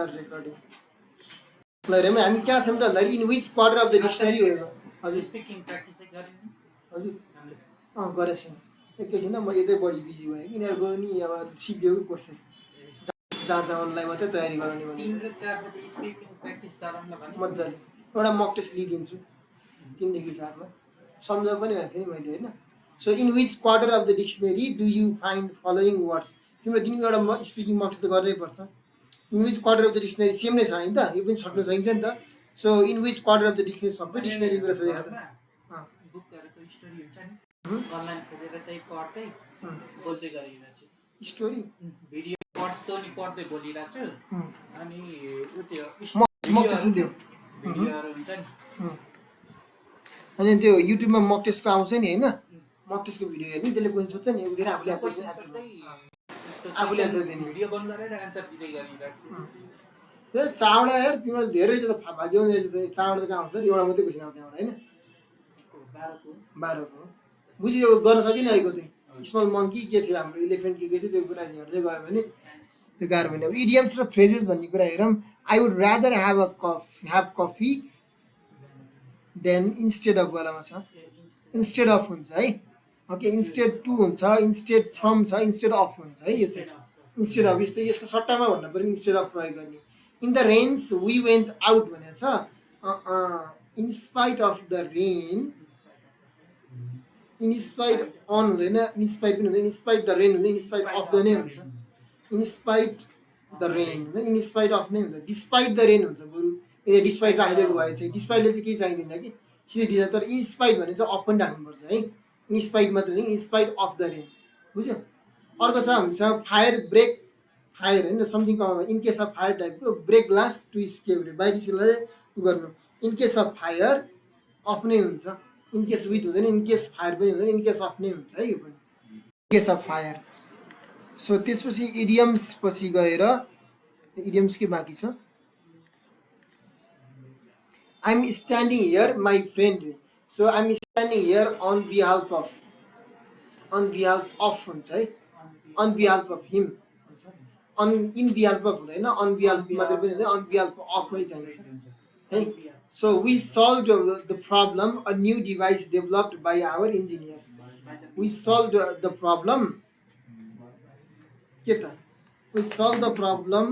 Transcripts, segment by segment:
recording. Like, हामी क्या छौँ त भन्दाखेरि in which quarter of the dictionary हो हजुर स्पिकिङ प्र्याक्टिस चाहिँ गरिदिनु हजुर गरेको छैन एकैछिन म यतै बढी बिजी भएँ यिनीहरूको नि अब सिक्दै पर्छ जहाँ जाउनलाई मात्रै तयारी गराउने भने 3 र 4 बजे स्पिकिङ प्र्याक्टिस गरौँला भने मजाले एउटा मक टेस्ट लिइदिन्छु 3 देखि 4 मा सम्झ पनि भनेको थिएँ नि मैले होइन so in which quarter of the dictionary do you find following words तिम्रो दिनको एउटा स्पिकिङ मक टेस्ट त गर्नै पर्छ in which quarter of the dictionary same नै छ नि त यो पनि सक्नु सकिन्छ नि त so in which quarter of the dictionary सबै डिक्सनरी कुरा सोधेको त बुकहरुको स्टोरी हुन्छ नि अनलाइन खोजेर त्यही पढ्दै बोल्दै गरिरहेछु स्टोरी भिडियो पढ्दै बोलिरहेछु अनि उ त्यो मक टेस्ट दियो भिडियोहरु हुन्छ नि अनि त्यो युट्युबमा मक टेस्टको आउँछ नि हैन मक टेस्टको भिडियो हेर्नु त्यसले कोही सोध्छ नि उतिर आफूले आफूले आन्सर दिने भिडियो बन्द गरेर आन्सर दिँदै गरिरहेछु त्यो चावडा यार तिम्रो धेरै छ त भाग्यवान रहेछ त चावडा त कहाँ आउँछ एउटा मात्रै क्वेशन आउँछ एउटा हैन 12 को बुझियो गर्न सकिन आइको चाहिँ स्मल मंकी के थियो हाम्रो इलेफेन्ट के थियो त्यो कुरा हेर्दै गयो भने त्यो गाह्रो भने अब इडियम्स र फ्रेजेस भन्ने कुरा हेरौँ I would rather have coffee than instead of वालामा छ इन्स्टेड अफ हुन्छ है ओके इन्स्टेड टु हुन्छ इन्स्टेड फ्रम छ इन्स्टेड अफ हुन्छ है यो चाहिँ इन्स्टेड अफ यस्तै यसको सट्टामा भन्नु पर्यो इन्स्टेड अफ प्रयोग गर्ने in the rains we went out भनेको छ in spite of the rain in spite on हुँदैन इन स्पाइट पनि हुँदैन इन स्पाइट द रेन हुँदैन इन स्पाइट अफ द नै हुन्छ इन स्पाइट द रेन हुँदैन इन स्पाइट अफ नै हुन्छ डिस्पाइट द रेन हुन्छ बरु यदि डिस्पाइट राखिदिएको भए चाहिँ डिस्पाइटले त केही चाहिँदैन कि सिधै दिन्छ तर इन स्पाइट भने चाहिँ अफ पनि राख्नुपर्छ है इन स्पाइट मात्र होइन in spite of the rain बुझ्यो अर्को छ हामीसँग फायर ब्रेक फायर होइन something in case of fire टाइपको ब्रेक ग्लास टु स्केप रे बाहिर निस्केर गर्नु in case of fire of नै हुन्छ इन केस विथ हुँदैन इन केस फायर पनि हुँदैन इन केस अफ नै हुन्छ है यो पनि in case of fire so त्यसपछि इडियम्स पछि गएर इडियम्स के बाँकी छ I am standing here my friend so I am standing here on बिहाल्फ अफ हुन्छ है अन बिहाल्फ अफ हिम हुन्छ अन इन बिहाल्फ अफ हुँदैन अन बिहाल्फ मात्रै पनि हुँदैन अन बिहाल्फ अफमै चाहिन्छ है so we solve the problem a new device developed by our engineers we solve the problem के त वी सल्भ द प्रब्लम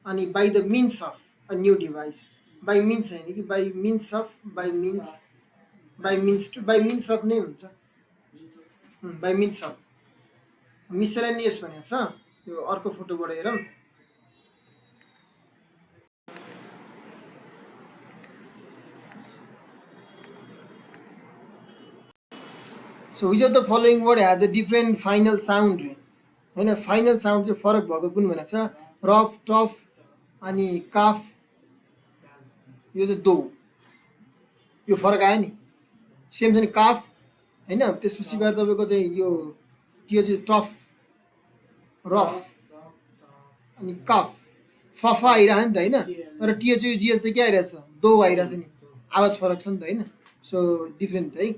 अनि by the means of a new device by means होइन कि by means of by means of नै हुन्छ by means of miscellaneous भनेको छ यो अर्को फोटोबाट हेरौँ so which of the following word has a different final sound रे होइन फाइनल साउन्ड चाहिँ फरक भएको कुन भनेको छ रफ टफ अनि काफ यो चाहिँ दो यो फरक आयो नि सेम छ नि काफ होइन त्यसपछि गएर तपाईँको चाहिँ यो त्यो चाहिँ टफ रफ अनि कफ फफा आइरहेको नि त होइन तर टियो चाहिँ यो जिएस त के आइरहेछ दो आइरहेछ नि आवाज फरक छ नि त होइन सो डिफ्रेन्ट है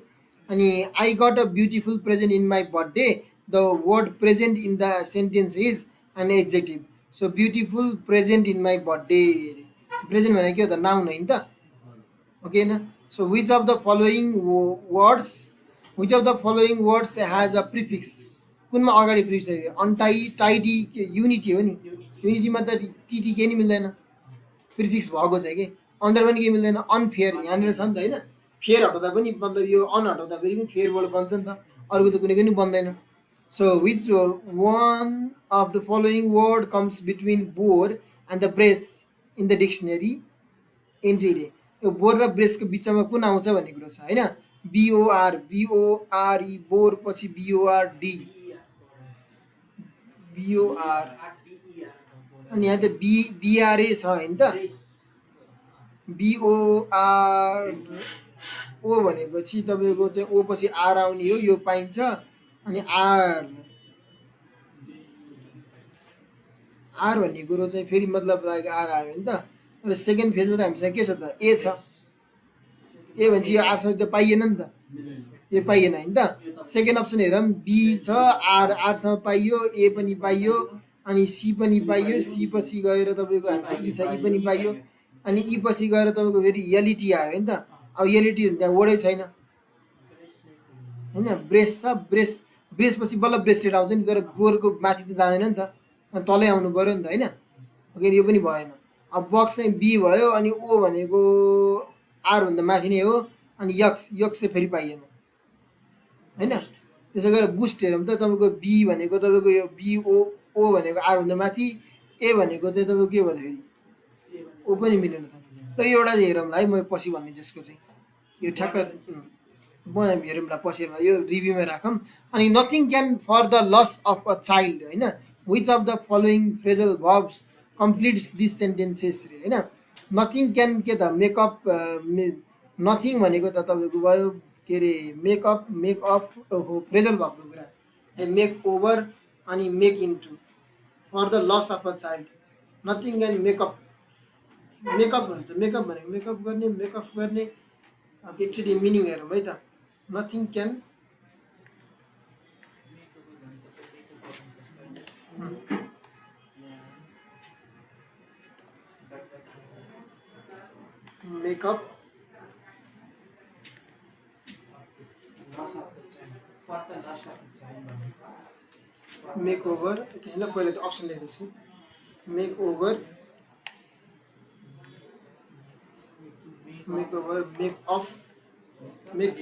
अनि I got a beautiful present in my birthday the word present in the sentence is an adjective so beautiful present in my birthday present भनेको के हो त नाउन होइन त ओके होइन so which of the following words has a prefix कुनमा अगाडि prefix untie tidy के युनिटी हो नि युनिटीमा त टिटी केही नि मिल्दैन प्रिफिक्स भएको छ कि अन्डर पनि केही मिल्दैन अनफेयर यहाँनिर छ नि त होइन फेयर हटाउँदा पनि मतलब यो अन हटाउँदा फेरि पनि फेयरबाट बन्छ नि त अर्को त कुनै पनि बन्दैन so which one of the following word comes between bore and the ब्रेस इन द डिक्सनरी एन्ट्री रे यो बोर र ब्रेसको बिचमा कुन आउँछ भन्ने कुरो छ होइन बिओआरई बोर पछि बिओआरडी बिओआर अनि यहाँ त बिआरए छ होइन त बिओआर ओ भनेपछि तपाईँको चाहिँ ओ पछि आर आउने हो यो पाइन्छ अनि आर भन्ने कुरो चाहिँ फेरि मतलब आर आयो नि त र सेकेन्ड फेजमा त हामीसँग के छ त ए छ ए भनेपछि यो आरसँग त पाइएन नि त यो पाइएन होइन त सेकेन्ड अप्सन हेरौँ बी छ आरसँग पाइयो ए पनि पाइयो अनि सी पनि पाइयो, सी पछि गएर तपाईँको हामीसँग ई छ, ई पनि पाइयो, अनि ई पछि गएर तपाईँको फेरि एलइटी आयो नि त। अब एलइटी त्यहाँ वर्डै छैन होइन, ब्रेस छ, ब्रेस पछि बल्ल ब्रेसलेट आउँछ नि, तर बोरको माथि त जाँदैन नि त, अनि तलै आउनु पऱ्यो नि त होइन, अघि यो पनि भएन। अब बक्स चाहिँ बी भयो, अनि ओ भनेको आरभन्दा माथि नै हो, अनि यक्स चाहिँ फेरि पाइएन होइन। त्यसो गरेर बुस्ट हेरौँ त, तपाईँको बी भनेको तपाईँको यो बिओ, ओ भनेको आरभन्दा माथि, ए भनेको चाहिँ तपाईँको के भन्दाखेरि ओ पनि मिलेन त। र यो एउटा चाहिँ हेरौँला है, म पछि भन्ने जसको चाहिँ यो ठ्याक्क हेरौँला पछि, हेरौँला यो रिभ्यूमा राखौँ। अनि nothing can for the loss of a child होइन, which of the following phrasal verbs completes this sentences रे होइन। नथिङ क्यान के त मेकअप, नथिङ भनेको त तपाईँको भयो के अरे मेकअप हो फ्रेजल भर्बको कुरा, मेक ओभर अनि make into for the loss of a child. Nothing can make up, make up भन्छ, मेकअप भनेको मेकअप गर्ने एकचोटि मिनिङ हेरौँ है त। Nothing can make up make over होइन, पहिला त अप्सन लेख्दैछु, make over make off, make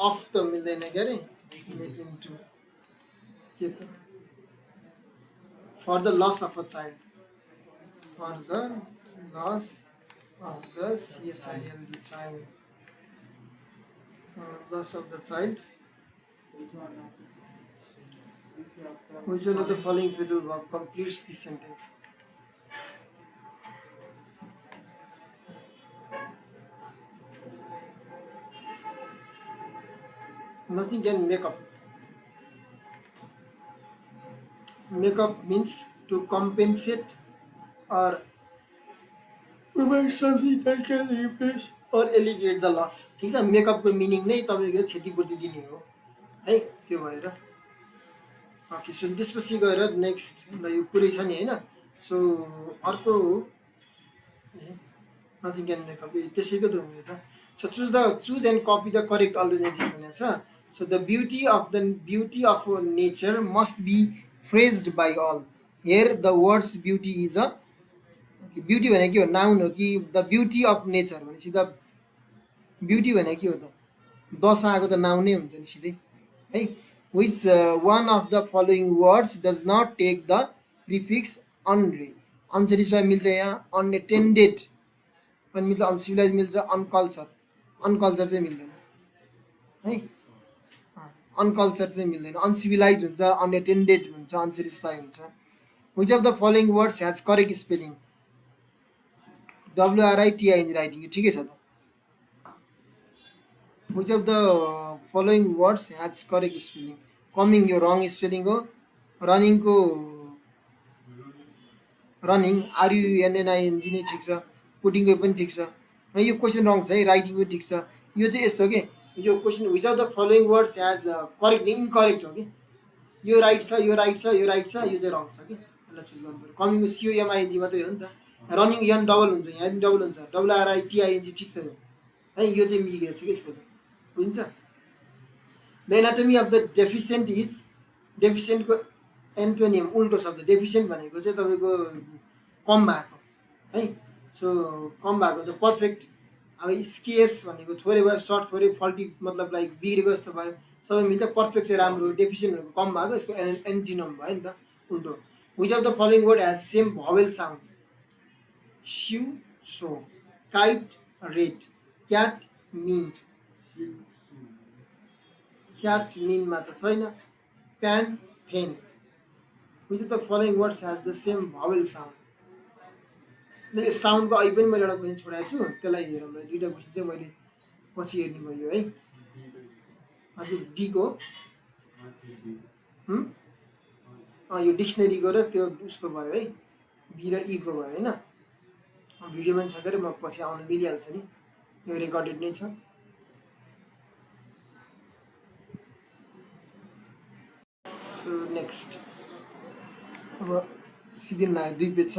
off त मिल्दैन के अरे, मेक इन्टु के त for the loss of a child, for the loss of the CHILD child, loss of the child, which one of the following phrasal verb completes this sentence? Nothing can make up. Make up means to compensate or provide something that can replace or alleviate the loss. ठिक छ, मेकअपको meaning नै तपाईँको क्षतिपूर्ति दिने हो है, त्यो भएर ओके। सो त्यसपछि गएर नेक्स्ट ल यो पुरै छ नि होइन। सो अर्को नथिङ क्यान मेकअप, त्यसैको त हुने त। So choose and copy the correct alternative भनेको छ। So the beauty of nature must be praised by all, here the words beauty is a, beauty भनेको के हो, नाउन हो कि द ब्युटी अफ नेचर भनेपछि द ब्युटी भनेको के हो त, दस आएको त नाउन नै हुन्छ नि सिधै है। Which one of the following words does not take the prefix अनरे, अनसेटिस्फाई मिल्छ यहाँ, अनएटेन्डेड पनि मिल्छ, अनसिभिलाइज मिल्छ, अनकल्चर चाहिँ मिल्दैन है, अनकल्चर चाहिँ मिल्दैन, अनसिभिलाइज हुन्छ, अनएटेन्डेड हुन्छ, अनसेटिस्फाई हुन्छ। Which of the following words has correct spelling, WRITING writing, यो ठिकै छ त। Which of the following words has correct spelling, coming यो रङ स्पेलिङ हो, रनिङको रनिङ RUNNING नै ठिक छ, पुटिङको पनि ठिक छ, यो क्वेसन रङ छ है, राइटिङ पनि ठिक छ। यो चाहिँ यस्तो के, यो question which of the following words has correct incorrect हो कि, यो राइट छ, यो राइट छ, यो राइट छ, यो चाहिँ रङ छ कि, यसलाई चुज गर्नु पऱ्यो। कमिङको COMING मात्रै हो नि त, रनिङ यन डबल हुन्छ, यहाँ पनि डबल हुन्छ, WRITING ठिक छ यो है, यो चाहिँ मिलेको छ कि यसको बुझिन्छ। The anatomy of the deficient is, डेफिसिएन्टको एन्टोनियम उल्टो शब्द, डेफिसिएन्ट भनेको चाहिँ तपाईँको कम भएको है। सो कम भएको त पर्फेक्ट, अब स्केर्स भनेको थोरै भयो, सर्ट थोरै, फल्टी मतलब लाइक बिग्रेको जस्तो भयो, सबै मिल्छ। पर्फेक्ट चाहिँ राम्रो, डेफिसिएन्ट भनेको कम भएको, यसको एन्टिनम भयो नि त उल्टो। Which of the following word has same vowel sound, sue so, kite red, cat mean, cat मिनमा त छैन, pan fan. Which of the following words has the same vowel sound, यो साउन्डको अहिले पनि मैले एउटा क्वेसन छोडाएको छु, त्यसलाई हेरौँ, दुईवटा क्वेसन चाहिँ मैले पछि हेर्ने भयो है। हजुर डीको यो डिक्सनरीको र त्यो उसको भयो है, बी र ईको भयो होइन। भिडियोमा छ अरे, म पछि आउनु मिलिहाल्छ नि, यो रेकर्डेड नै छ। सो नेक्स्ट अब सिद्धिन लाग्यो 2 पेज छ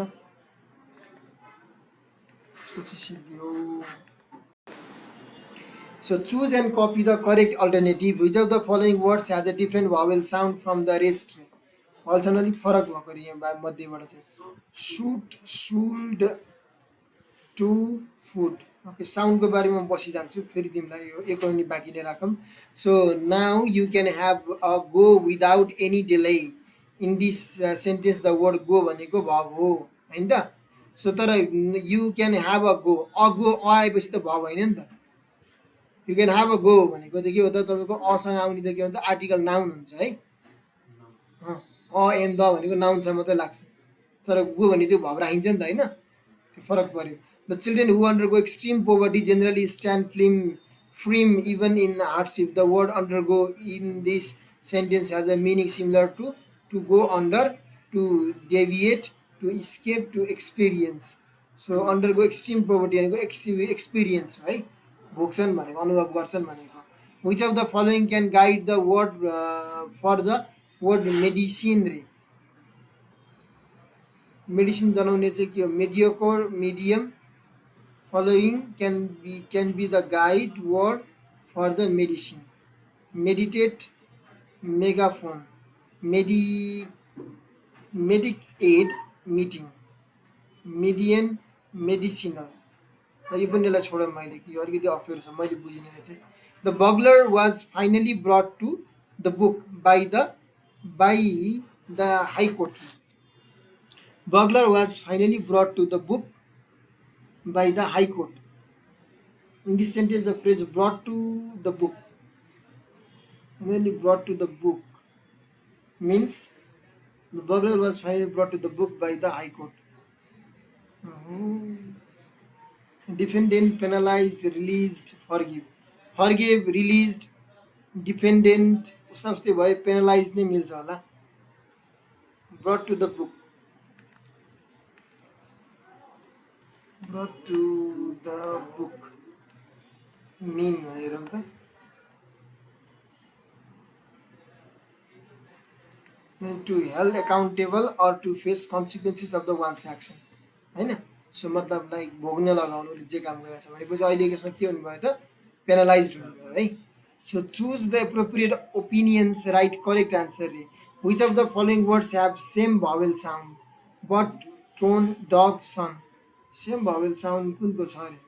त्यसपछि सिद्धियो So choose and copy the correct alternative. Which of the following words has a different vowel sound from the rest? Also अलिक फरक भएको रे यहाँ मध्येबाट चाहिँ shoot, should, to, food. Okay, साउन्डको बारेमा बसी जान्छु फेरि तिमीलाई यो एक मिनेट बाँकी नै राखौँ. So now you can have a go without any delay. In this sentence the word go भनेको verb हो हैन त. So तर you can have a go आएपछि त verb हैन नि त. You can have a go भनेको त के हो त तपाईको असँग आउने त के भन्छ आर्टिकल नाउन हुन्छ है एन्ड द भनेको नाउनसँग मात्रै लाग्छ तर गो भने त्यो भब राखिन्छ नि त हैन त्यो फरक पर्यो the children who undergo extreme poverty generally stand from even in hardship the word undergo in this sentence has a meaning similar to go under to deviate to escape to experience so undergo extreme poverty भनेको experience है भोग्छन् भनेको अनुभव गर्छन् भनेको which of the following can guide the word for the word medicine रे medicine जनाउने चाहिँ के हो mediocre medium following can be the guide word for the medicine meditate megaphone medic aid meeting median medicinal यो पनि यसलाई छोडौँ मैले कि अलिकति अप्ठ्यारो छ मैले बुझिनँ चाहिँ the burglar was finally brought to the book by the high court burglar was finally brought to the book by the high court in this sentence the phrase brought to the book finally brought to the book means the burglar was finally brought to the book by the high court. Defendant penalized released forgive released defendant उस्तै भयो penalized नै मिल्छ होला brought to the book mean हेरौँ त to held accountable or to face consequences of the one's action हैन so मतलब like भोग्न लगाउनुले जे काम गरेछ भनेपछि अहिले यसमा के हुनु भयो त पेनलाइज्ड हुनु भयो है so choose the appropriate opinions right correct answer रे which of the following words have same vowel sound but tone dog son same vowel sound कुनको छ रे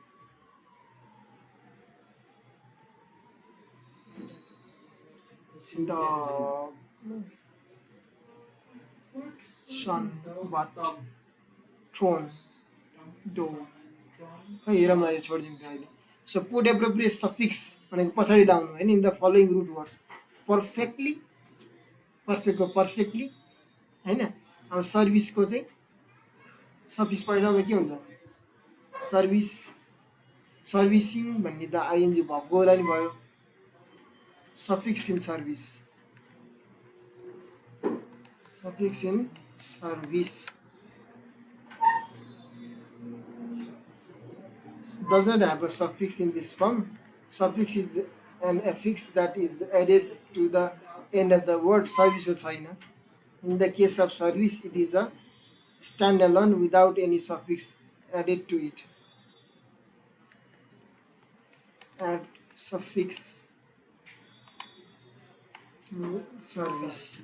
dog son but throne do हेरौँ न यो छोडिदिउँ अहिले सो पुट एप्रोप्रिएट सफिक्स भनेको पछाडि लाउनु होइन in the following root words पर्फेक्टको पर्फेक्टली होइन अब सर्भिसको चाहिँ सफिक्स पढ्दा के हुन्छ सर्भिसिङ भन्ने त आइएनजी भबको होला नि भयो suffix in service does not have a suffix in this form. Suffix is an affix that is added to the end of the word. Service is haina. In the case of service, it is a standalone without any suffix added to it. Add suffix to service.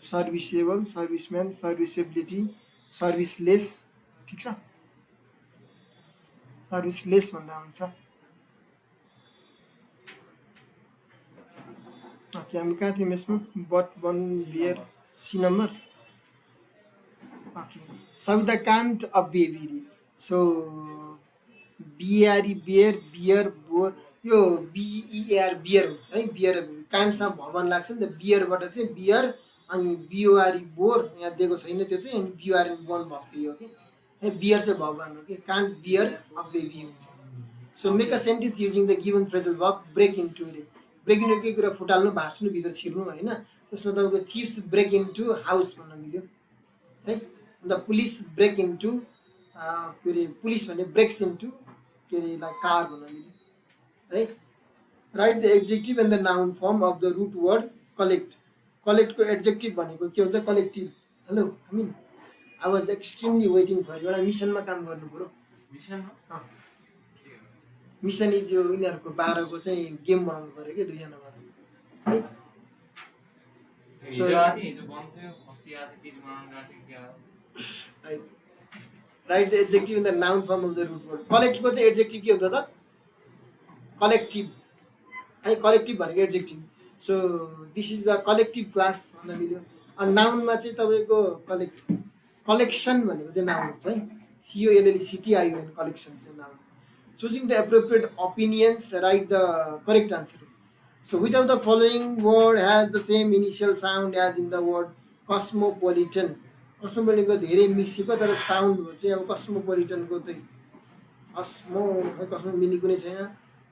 Serviceable, serviceman, serviceability, सर्भिसलेस ठिक छ सर्भिसलेस भन्दा हुन्छ okay हामी कहाँ थियौँ यसमा but one bear C number okay Savita can't a baby so B R E bear bore यो B E R beer हुन्छ है बियर कान्टसँग भवन लाग्छ नि त बियरबाट चाहिँ बियर अनि बिओआरई बोर यहाँ दिएको छैन त्यो चाहिँ अनि बिओआरई बोन भर्खरी हो कि है बियर चाहिँ भगवान हो कि कान्ट बियर अ बेबी हुन्छ so make a sentence using the given phrasal verb break into रे ब्रेक इन्टु के कुरा फुटाल्नु भाँच्नु भित्र छिर्नु होइन त्यसमा तपाईँको थिप्स ब्रेक इन्टु हाउस भन्न मिल्यो है अन्त पुलिस ब्रेक इन्टु के अरे पुलिस भने ब्रेक्स इन्टु के अरे लाइक कार भन्न मिल्यो है right the adjective and the noun form of the root word collect कलेक्टको एडजेक्टिभ भनेको के हुन्छ कलेक्टिभ हेलो हामी I was extremely waiting for एउटा मिसनमा काम गर्नु पऱ्यो मिसन इज यो यिनीहरूको 12को चाहिँ गेम बनाउनु पऱ्यो कि दुईजना भएर है right the adjective in the noun form of the root word कलेक्टको चाहिँ एडजेक्टिभ के हुन्छ त कलेक्टिभ है कलेक्टिभ भनेको adjective so this is the collective class भन्न मिल्यो अनि नाउनमा चाहिँ तपाईँको कलेक्सन भनेको चाहिँ नाउन हुन्छ है COLLECTION कलेक्सन चाहिँ noun choosing the appropriate opinions write the correct answer so which of the following word has the same initial sound as in the word cosmopolitan cosmopolitan को धेरै मिसिएको तर साउन्ड चाहिँ अब cosmopolitan को चाहिँ cosmo मिनी कुनै छैन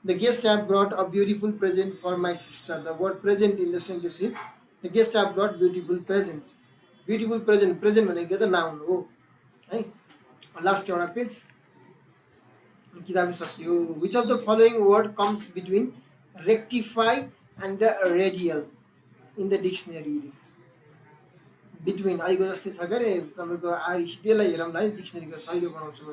the guest have brought a beautiful present for my sister the word present in the sentence is the guest have brought beautiful present भनेको त नाउन हो है लास्ट एउटा पेज किताबी सक्यो which of the following word comes between rectify and the radial in the dictionary between iGo जस्तै छ गरे तपाईको आरसिटीलाई हेरौँ है डिक्सनरीको सहिलो बनाउँछु म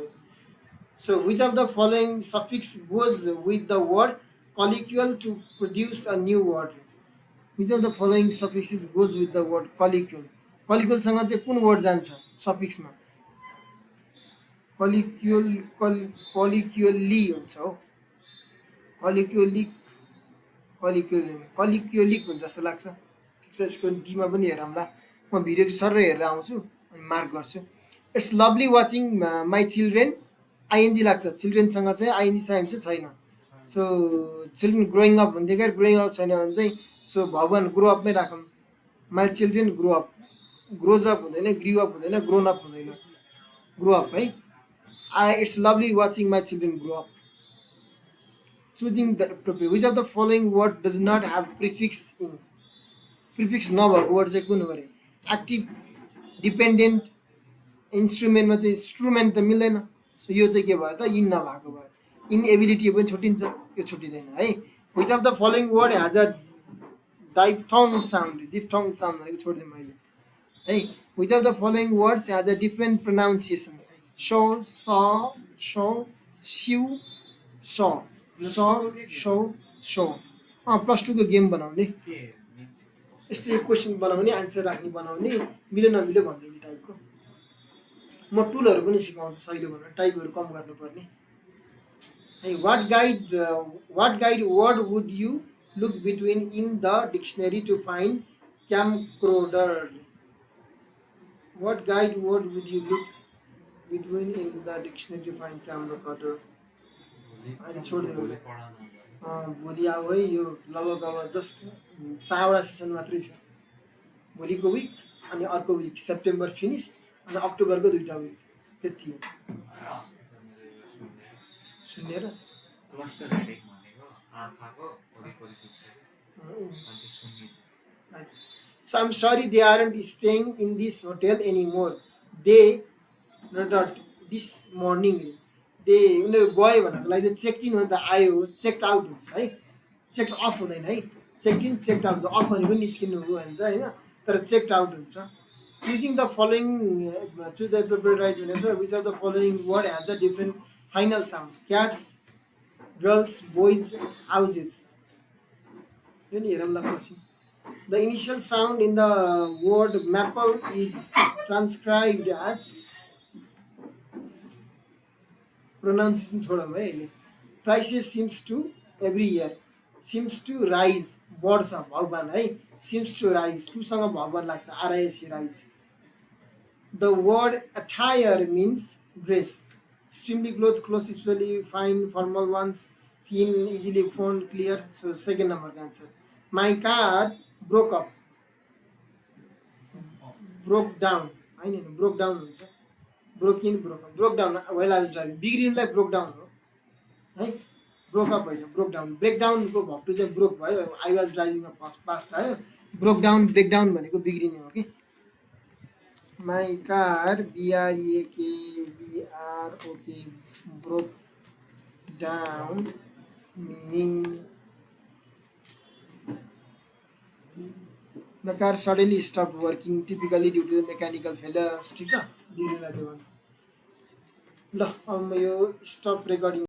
so which of the following suffix goes with the word colloquial to produce a new word which of the following suffixes goes with the word colloquial सँग चाहिँ कुन वर्ड जान्छ सफिक्समा colloquially हुन्छ हो colloquialic हुन्छ जस्तो लाग्छ ठिक छ यसको डीमा पनि हेरौँला म भिडियो सर हेरेर आउँछु अनि मार्क गर्छु it's lovely watching my children ING लाग्छ चिल्ड्रेनसँग चाहिँ आइएनजी चाहिँ छैन सो चिल्ड्रेन ग्रोइङ अप भन्दै क्या ग्रोइङ अप छैन भने चाहिँ सो भगवान ग्रो अपमै राखौँ my children grow up grows up हुँदैन ग्रिउ अप हुँदैन ग्रोन अप हुँदैन ग्रो अप है it's lovely watching my children grow up choosing the appropriate which of the following word does not have prefix in prefix नभएको word चाहिँ कुन हो अरे active dependent इन्स्ट्रुमेन्टमा चाहिँ इन्स्ट्रुमेन्ट त मिल्दैन सो यो चाहिँ के भयो त इन नभएको भयो इनएबिलिटी पनि छुट्टिन्छ यो छुट्टिँदैन है which of the following word has a diphthong sound भनेको छोडिदिएँ मैले है which of the following words has a different pronunciation show saw show siu saw show +2 को गेम बनाउने यस्तै क्वेसन बनाउने आन्सर राख्ने बनाउने मिल्यो नमिल्यो भन्ने टाइपको म टुलहरु पनि सिकाउँछु सहिलो भनेर टाइपहरु कम गर्नुपर्ने है what guide word would you look between in the dictionary to find camcorder what guide word would you look between in the dictionary to find camcorder अनि छोड्दिनु भोलि अब है यो लगभग अब जस्ट 4वटा सेसन मात्रै छ भोलिको विक अनि अर्को विक सेप्टेम्बर फिनिश्ड अनि अक्टोबरको 2टा विक त्यति हो सुनेर क्लस्टर हेडेक भनेको आँखाको वरिपरि दुख्छ अनि सुन्ने So I'm sorry they aren't staying in this hotel anymore. They this morning they गयो भनेको लागि चेक इन भन्दा आयो चेक आउट हुन्छ है चेक अफ हुँदैन है check in check out off भनेको निस्किनु हो हैन त हैन तर चेक आउट हुन्छ choosing the following choose the appropriate right answer which of the following word has a different final sound cats girls boys houses यो नि हेरौँला पछि the initial sound in the word maple is transcribed as pronunciation छोडौँ है अहिले prices seems to every year seems to rise बढ्छ भगवान है seems to rise to सँग भगवान लाग्छ RISE rise the word attire means dress extremely clothes usually fine formal ones thin easily found clear so second number answer my car broke up broke down हैन broke down हुन्छ broke in broke down while I was driving बिग्रिनुलाई broke down हो है broke up होइन broke down break down को भक्टु चाहिँ broke भयो I was driving a past आयो broke down break down भनेको बिग्रिने हो कि my car BREAK broke down meaning the car suddenly stop working typically due to mechanical failures. ठिक छ, डिरेलाई त्यो भन्छ। ल अब म यो स्टप रेकर्डिङ